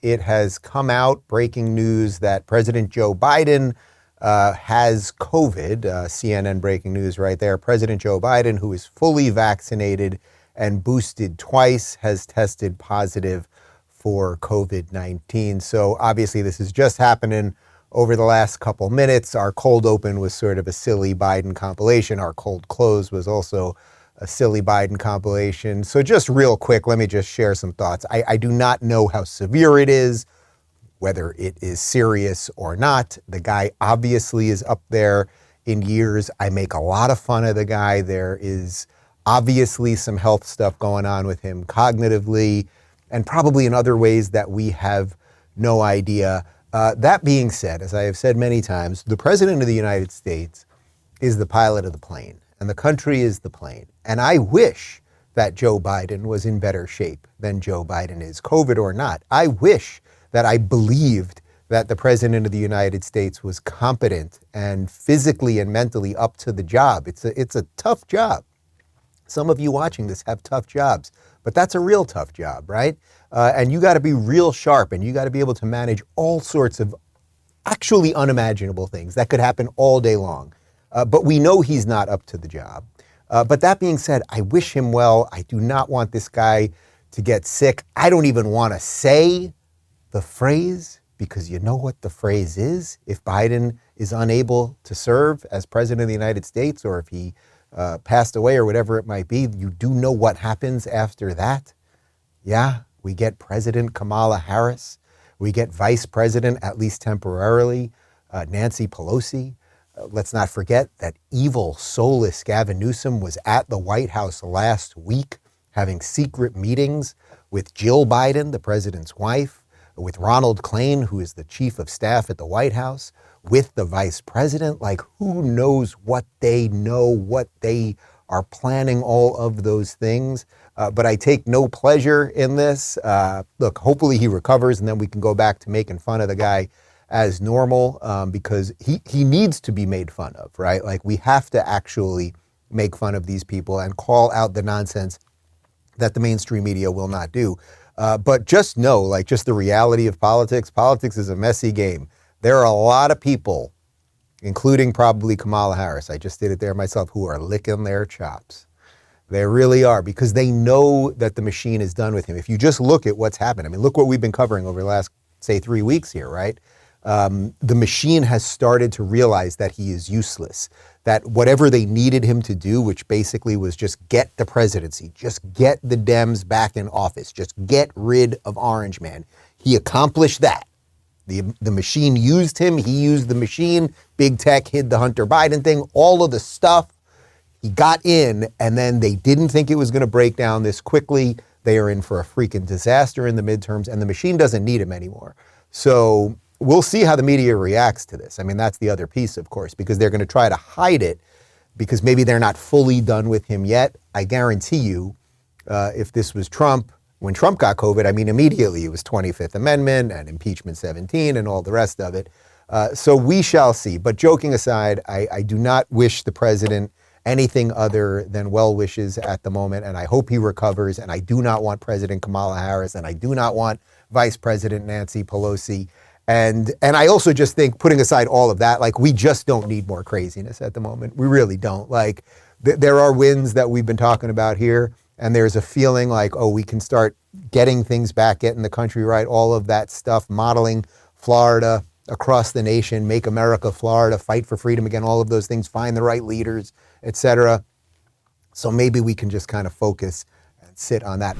it has come out, breaking news, that President Joe Biden has COVID. CNN breaking news right there. President Joe Biden, who is fully vaccinated and boosted twice, has tested positive for COVID-19. So obviously this is just happening over the last couple minutes. Our cold open was sort of a silly Biden compilation. Our cold close was also a silly Biden compilation. So just real quick, let me just share some thoughts. I do not know how severe it is, whether it is serious or not. The guy obviously is up there in years. I make a lot of fun of the guy. There is obviously some health stuff going on with him cognitively, and probably in other ways that we have no idea. That being said, as I have said many times, the President of the United States is the pilot of the plane, and the country is the plane. And I wish that Joe Biden was in better shape than Joe Biden is, COVID or not. I wish that I believed that the President of the United States was competent and physically and mentally up to the job. It's a tough job. Some of you watching this have tough jobs, but that's a real tough job, right? And you got to be real sharp, and you got to be able to manage all sorts of actually unimaginable things that could happen all day long. But we know he's not up to the job. But that being said, I wish him well. I do not want this guy to get sick. I don't even want to say the phrase, because you know what the phrase is. If Biden is unable to serve as president of the United States, or if he passed away or whatever it might be, you do know what happens after that. Yeah, we get President Kamala Harris. We get Vice President, at least temporarily, Nancy Pelosi. Let's not forget that evil, soulless Gavin Newsom was at the White House last week having secret meetings with Jill Biden, the president's wife, with Ronald Klain, who is the chief of staff at the White House, with the vice president. Like, who knows what they know, what they are planning, all of those things. But I take no pleasure in this. Look, hopefully he recovers, and then we can go back to making fun of the guy as normal, because he needs to be made fun of, right? Like, we have to actually make fun of these people and call out the nonsense that the mainstream media will not do. But just know, like, just the reality of politics. Politics is a messy game. There are a lot of people, including probably Kamala Harris, I just did it there myself, who are licking their chops. They really are, because they know that the machine is done with him. If you just look at what's happened, I mean, look what we've been covering over the last, say, 3 weeks here, right? The machine has started to realize that he is useless, that whatever they needed him to do, which basically was just get the presidency, just get the Dems back in office, just get rid of Orange Man. He accomplished that. The machine used him. He used the machine. Big tech hid the Hunter Biden thing, all of the stuff. He got in, and then they didn't think it was going to break down this quickly. They are in for a freaking disaster in the midterms, and the machine doesn't need him anymore. So we'll see how the media reacts to this. I mean, that's the other piece, of course, because they're going to try to hide it because maybe they're not fully done with him yet. I guarantee you, if this was Trump, when Trump got COVID, I mean, immediately it was 25th Amendment and impeachment 17 and all the rest of it. So we shall see. But joking aside, I do not wish the president anything other than well wishes at the moment, and I hope he recovers. And I do not want President Kamala Harris, and I do not want Vice President Nancy Pelosi. And I also just think, putting aside all of that, like, we just don't need more craziness at the moment. We really don't. Like, there are wins that we've been talking about here, and there's a feeling like, oh, we can start getting things back, getting the country right, all of that stuff, modeling Florida across the nation, make America Florida, fight for freedom again, all of those things, find the right leaders, etc. So maybe we can just kind of focus and sit on that.